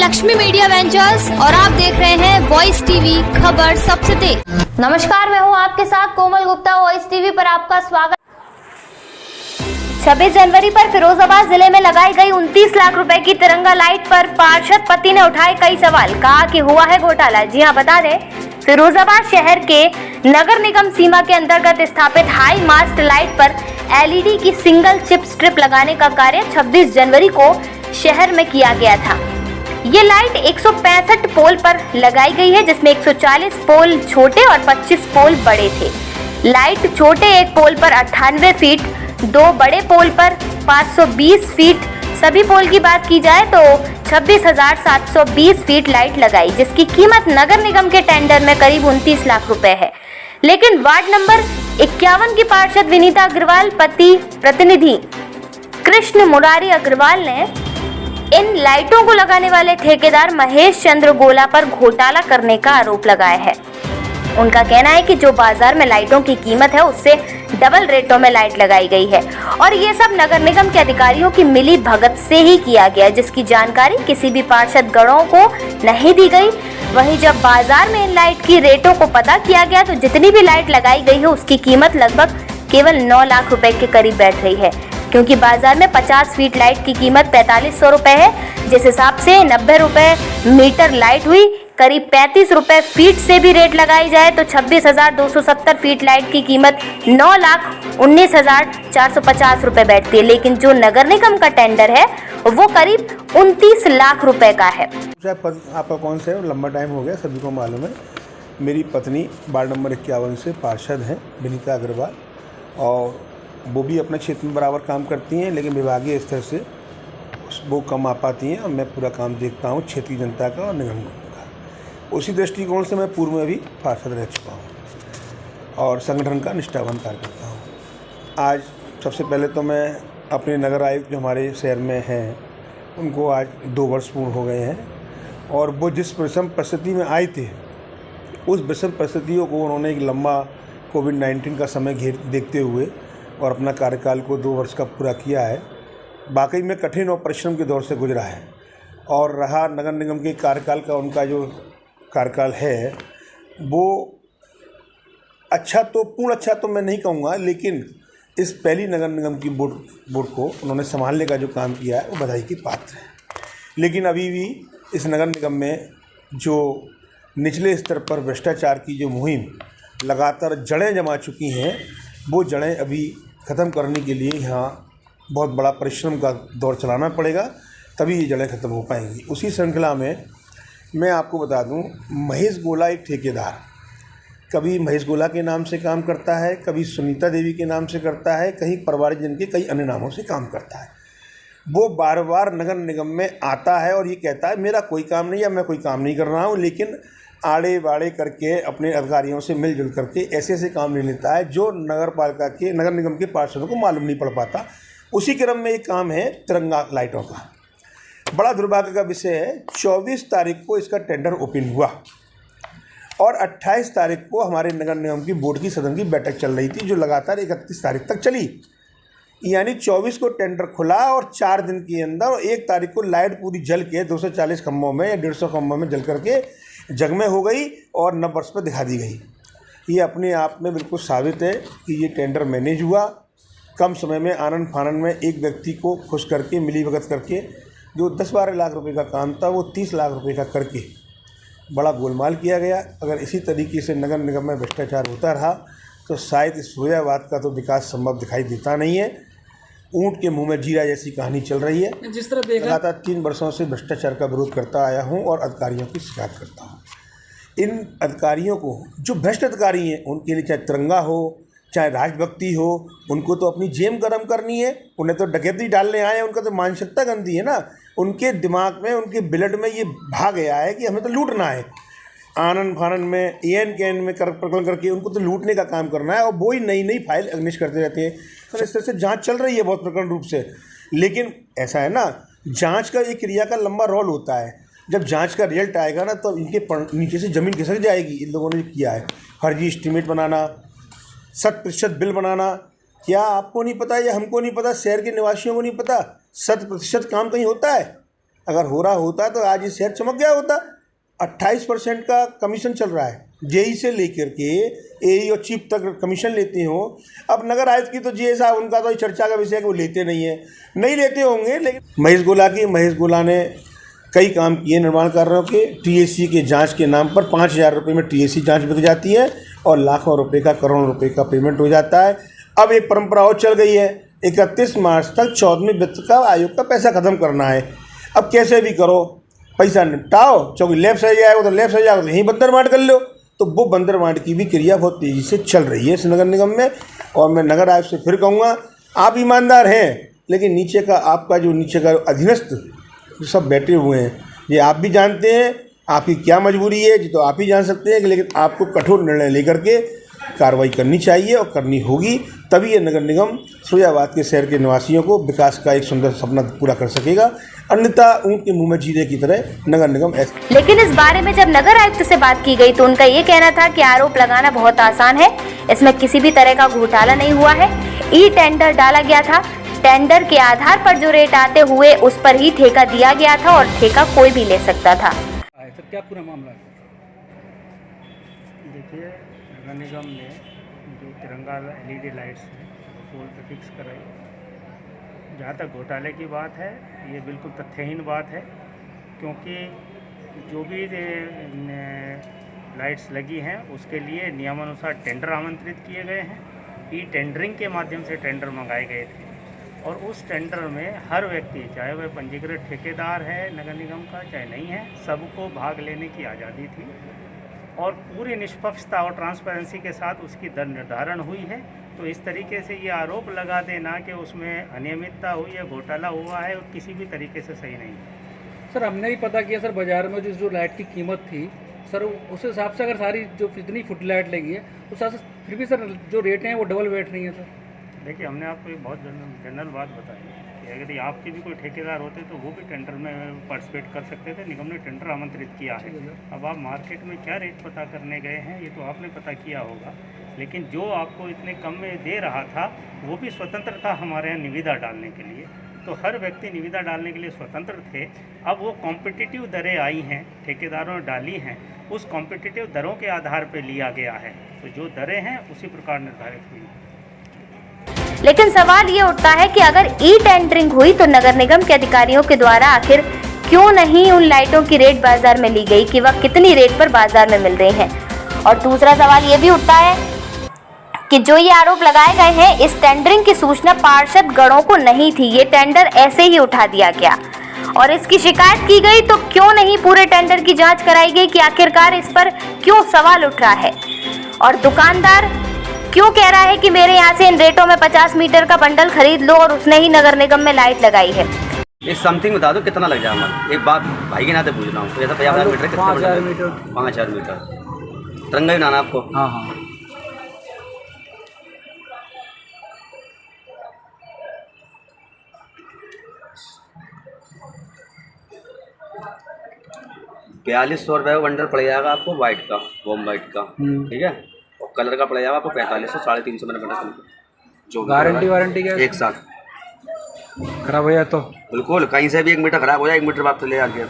Lakshmi media ventures और आप देख रहे हैं वॉइस टीवी, खबर सबसे तेज। नमस्कार, मैं हूं आपके साथ कोमल गुप्ता। वॉइस टीवी पर आपका स्वागत। 26 जनवरी पर फिरोजाबाद जिले में लगाई गई 29 लाख रुपए की तिरंगा लाइट पर पार्षद पति ने उठाए कई सवाल। कहा कि हुआ है घोटाला। जी हां, बता दें, फिरोजाबाद शहर के नगर निगम सीमा के अंतर्गत स्थापित हाई मास्ट लाइट पर एलईडी की सिंगल चिप स्ट्रिप लगाने का कार्य 26 जनवरी को शहर में किया गया था। ये लाइट 165 पोल पर लगाई गई है, जिसमें 140 पोल छोटे और 25 पोल बड़े थे। लाइट छोटे एक पोल पर 98 फीट, दो बड़े पोल पर 520 फीट, सभी पोल की बात की जाए तो 26,720 फीट लाइट लगाई, जिसकी कीमत नगर निगम के टेंडर में करीब 29 लाख रुपए है। लेकिन वार्ड नंबर 51 की पार्षद विनीता अग्रवाल पति प्रतिनिधि कृष्ण मुरारी अग्रवाल ने इन लाइटों को लगाने वाले ठेकेदार महेश चंद्र गोला पर घोटाला करने का आरोप लगाया है। उनका कहना है कि जो बाजार में लाइटों की कीमत है, उससे डबल रेटों में लाइट लगाई गई है और ये सब नगर निगम के अधिकारियों की मिली भगत से ही किया गया, जिसकी जानकारी किसी भी पार्षद गणों को नहीं दी गई। वहीं जब बाजार में इन लाइट की रेटों को पता किया गया तो जितनी भी लाइट लगाई गई है उसकी कीमत लगभग केवल 9 लाख रुपए के करीब बैठ रही है, क्योंकि बाजार में 50 फीट लाइट की कीमत 4500 रुपए है। जिस हिसाब से 90 रुपए मीटर लाइट हुई, करीब 35 रुपए फीट से भी रेट लगाई जाए तो 26,270 फीट लाइट की कीमत 9,19,450 रुपए बैठती है। लेकिन जो नगर निगम का टेंडर है वो करीब 29 लाख रुपए का है। आपका कौन सा है? लंबा टाइम हो गया, सभी को मालूम है। मेरी पत्नी वार्ड नंबर 51 से पार्षद हैं, विनीता अग्रवाल, और वो भी अपने क्षेत्र में बराबर काम करती हैं, लेकिन विभागीय स्तर से वो कम आ पाती हैं और मैं पूरा काम देखता हूँ क्षेत्रीय जनता का और निगम का। उसी दृष्टिकोण से मैं पूर्व में भी पार्षद रह चुका हूँ और संगठन का निष्ठावान कार्य करता हूँ। आज सबसे पहले तो मैं अपने नगर आयुक्त जो हमारे शहर में हैं उनको आज 2 वर्ष पूर्ण हो गए हैं, और वो जिस विषम परिस्थिति में आए थे उस विषम परिस्थितियों को उन्होंने एक लंबा कोविड-19 का समय देखते हुए और अपना कार्यकाल को 2 वर्ष का पूरा किया है। वाकई में कठिन और परिश्रम के दौर से गुजरा है, और रहा नगर निगम के कार्यकाल का उनका जो कार्यकाल है वो अच्छा तो मैं नहीं कहूँगा, लेकिन इस पहली नगर निगम की बोर्ड को उन्होंने संभालने का जो काम किया है वो बधाई की पात्र है। लेकिन अभी भी इस नगर निगम में जो निचले स्तर पर भ्रष्टाचार की जो मुहिम लगातार जड़ें जमा चुकी हैं, वो जड़ें अभी ख़त्म करने के लिए यहाँ बहुत बड़ा परिश्रम का दौर चलाना पड़ेगा, तभी ये जड़ें ख़त्म हो पाएंगी। उसी श्रृंखला में मैं आपको बता दूं, महेश गोला एक ठेकेदार कभी महेश गोला के नाम से काम करता है, कभी सुनीता देवी के नाम से करता है, कहीं परिवारजन के कई अन्य नामों से काम करता है। वो बार बार नगर निगम में आता है और ये कहता है मेरा कोई काम नहीं है, मैं कोई काम नहीं कर रहा हूँ, लेकिन आड़े बाड़े करके अपने अधिकारियों से मिलजुल करके ऐसे ऐसे काम ले लेता है जो नगर निगम के पार्षदों को मालूम नहीं पड़ पाता। उसी क्रम में एक काम है तिरंगा लाइटों का। बड़ा दुर्भाग्य का विषय है, 24 तारीख को इसका टेंडर ओपन हुआ और 28 तारीख को हमारे नगर निगम की बोर्ड की सदन की बैठक चल रही थी, जो लगातार 31 तारीख तक चली। यानी 24 को टेंडर खुला और 4 दिन के अंदर और 1 तारीख को लाइट पूरी जल के 240 खंभों में या 150 खंभों में जल करके जगमग हो गई और नव वर्ष पर दिखा दी गई। ये अपने आप में बिल्कुल साबित है कि ये टेंडर मैनेज हुआ। कम समय में आनंद फानन में एक व्यक्ति को खुश करके मिलीभगत करके जो 10-12 लाख रुपए का काम था वो 30 लाख रुपए का करके बड़ा गोलमाल किया गया। अगर इसी तरीके से नगर निगम में भ्रष्टाचार होता रहा तो शायद इस फिरोजाबाद का तो विकास संभव दिखाई देता नहीं है। ऊँट के मुंह में जीरा जैसी कहानी चल रही है। जिस तरह देखा लगातार 3 वर्षों से भ्रष्टाचार का विरोध करता आया हूँ और अधिकारियों की शिकायत करता हूँ। इन अधिकारियों को, जो भ्रष्ट अधिकारी हैं, उनके लिए चाहे तिरंगा हो चाहे राजभक्ति हो, उनको तो अपनी जेब गर्म करनी है। उन्हें तो डकैती डालने आए हैं, उनका तो मानसिकता गंदी है ना। उनके दिमाग में, उनके ब्लड में ये भाग गया है कि हमें तो लूटना है। आनंद फानन में एन कैन में प्रकरण करके उनको तो लूटने का काम करना है, और वो ही नई नई फाइल अग्निश करते रहते हैं। तो इस तरह से जांच चल रही है बहुत प्रकरण रूप से। लेकिन ऐसा है ना, जांच का एक क्रिया का लंबा रोल होता है। जब जांच का रिजल्ट आएगा ना तो इनके नीचे से ज़मीन खिसक जाएगी। इन लोगों ने किया है फर्जी एस्टीमेट बनाना, 100% बिल बनाना। क्या आपको नहीं पता या हमको नहीं पता, शहर के निवासियों को नहीं पता 100% काम कहीं होता है? अगर हो रहा होता तो आज ये शेयर चमक गया होता। 28% का कमीशन चल रहा है, जेई से लेकर के एई और चीफ तक कमीशन लेते हो। अब नगर आयुक्त की तो जी साहब उनका तो चर्चा का विषय है कि वो लेते नहीं है, नहीं लेते होंगे, लेकिन महेश गोला ने कई काम किए निर्माण कार्यों के। टीएससी के जांच के नाम पर 5,000 रुपये में टीएससी जांच बिक जाती है और लाखों रुपए का, करोड़ों रुपए का पेमेंट हो जाता है। अब एक परंपरा और चल गई है, 31 मार्च तक 14वें वित्त का आयोग का पैसा खत्म करना है। अब कैसे भी करो पैसा निपटाओ, चूँकि लेफ्ट साइड जाएगा तो लेफ्ट साइड जाएगा तो यहीं बंदर बांट कर लो। तो वो बंदर बांट की भी क्रिया बहुत तेज़ी से चल रही है इस नगर निगम में। और मैं नगर आयुक्त से फिर कहूँगा, आप ईमानदार हैं, लेकिन नीचे का आपका जो नीचे का अधीनस्थ सब बैठे हुए हैं, ये आप भी जानते हैं आपकी क्या मजबूरी है, जी तो आप ही जान सकते हैं कि, लेकिन आपको कठोर निर्णय लेकर के कार्रवाई करनी चाहिए और करनी होगी, तभी ये नगर निगम फिरोजाबाद के शहर के निवासियों को विकास का एक सुंदर सपना पूरा कर सकेगा। अन्यथा उनके मुंह में जीरे की तरह नगर निगम ऐसे। लेकिन इस बारे में जब नगर आयुक्त से बात की गई तो उनका ये कहना था कि आरोप लगाना बहुत आसान है, इसमें किसी भी तरह का घोटाला नहीं हुआ है। ई टेंडर डाला गया था, टेंडर के आधार पर जो रेट आते हुए उस पर ही ठेका दिया गया था और ठेका कोई भी ले सकता था। सर क्या पूरा मामला है? देखिए, नगर निगम ने जो तिरंगा LED लाइट्स हैं पोल पे फिक्स कराई। जहाँ तक घोटाले की बात है, ये बिल्कुल तथ्यहीन बात है, क्योंकि जो भी लाइट्स लगी हैं उसके लिए नियमानुसार टेंडर आमंत्रित किए गए हैं। ई टेंडरिंग के माध्यम से टेंडर मंगाए गए थे और उस टेंडर में हर व्यक्ति, चाहे वह पंजीकृत ठेकेदार है नगर निगम का चाहे नहीं है, सबको भाग लेने की आज़ादी थी और पूरी निष्पक्षता और ट्रांसपेरेंसी के साथ उसकी दर निर्धारण हुई है। तो इस तरीके से ये आरोप लगा देना कि उसमें अनियमितता हुई है, घोटाला हुआ है, और किसी भी तरीके से सही नहीं है। सर हमने भी पता किया सर, बाज़ार में जो लाइट की कीमत थी सर, उस हिसाब से अगर सारी जो जितनी फुट लाइट लगी है उस हिसाब से फिर भी सर जो रेट हैं वो डबल वेट नहीं है सर। देखिए, हमने आपको एक बहुत जनरल बात बताई कि अगर आपके भी कोई ठेकेदार होते तो वो भी टेंडर में पार्टिसिपेट कर सकते थे। निगम ने टेंडर आमंत्रित किया है। अब आप मार्केट में क्या रेट पता करने गए हैं ये तो आपने पता किया होगा, लेकिन जो आपको इतने कम में दे रहा था वो भी स्वतंत्र था हमारे यहाँ निविदा डालने के लिए। तो हर व्यक्ति निविदा डालने के लिए स्वतंत्र थे। अब वो कॉम्पिटिटिव दरें आई हैं, ठेकेदारों ने डाली हैं, उस कॉम्पिटिटिव दरों के आधार पर लिया गया है। तो जो दरें हैं उसी प्रकार निर्धारित हुई। लेकिन सवाल ये उठता है कि अगर ई टेंडरिंग हुई तो नगर निगम के अधिकारियों के द्वारा आखिर क्यों नहीं उन लाइटों की रेट बाजार में ली गई कि वह कितनी रेट पर बाजार में मिल रही हैं। और दूसरा सवाल ये भी उठता है कि जो ये आरोप लगाए गए हैं, इस टेंडरिंग की सूचना पार्षद गणों को नहीं थी, ये टेंडर ऐसे ही उठा दिया गया और इसकी शिकायत की गई तो क्यों नहीं पूरे टेंडर की जांच कराई गई कि आखिरकार इस पर क्यों सवाल उठ रहा है। और दुकानदार क्यों कह रहा है कि मेरे यहाँ से इन रेटों में 50 मीटर का बंडल खरीद लो और उसने ही नगर निगम में लाइट लगाई है। एक समथिंग बता दो कितना लग जाएगा। एक बात भाई के नाते पूछ रहा हूँ, तो ऐसा 50,000 मीटर कितना? 5,000 मीटर। 5,000 मीटर तिरंगा ही बनाना आपको? हाँ हाँ। ₹4200 का बंडल पड़ जाएगा आपको, वाइट का, वॉर्म वाइट का, ठीक है। और कलर का पड़ जाएगा आपको 4500, 350 मैंने बंडल जो गारंटी वारंटी क्या? 1 साल। खराब हो जाए तो बिल्कुल, कहीं से भी 1 मीटर खराब हो जाए 1 मीटर वापस ले आके।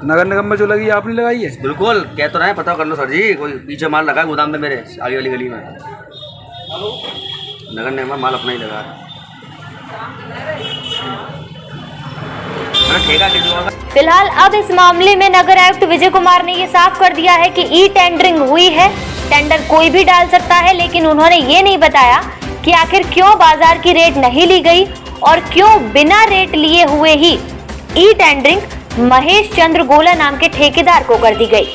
नगर निगम में जो लगी है आपने लगाई है? बिल्कुल, कह तो रहे हैं, पता कर लो सर जी। कोई पीछे माल लगा है गोदाम में मेरे आगे वाली गली में, नगर निगम में माल अपना ही लगा है। फिलहाल अब इस मामले में नगर आयुक्त विजय कुमार ने ये साफ कर दिया है कि ई टेंडरिंग हुई है, टेंडर कोई भी डाल सकता है, लेकिन उन्होंने ये नहीं बताया कि आखिर क्यों बाजार की रेट नहीं ली गई और क्यों बिना रेट लिए हुए ही ई टेंडरिंग महेश चंद्र गोला नाम के ठेकेदार को कर दी गई।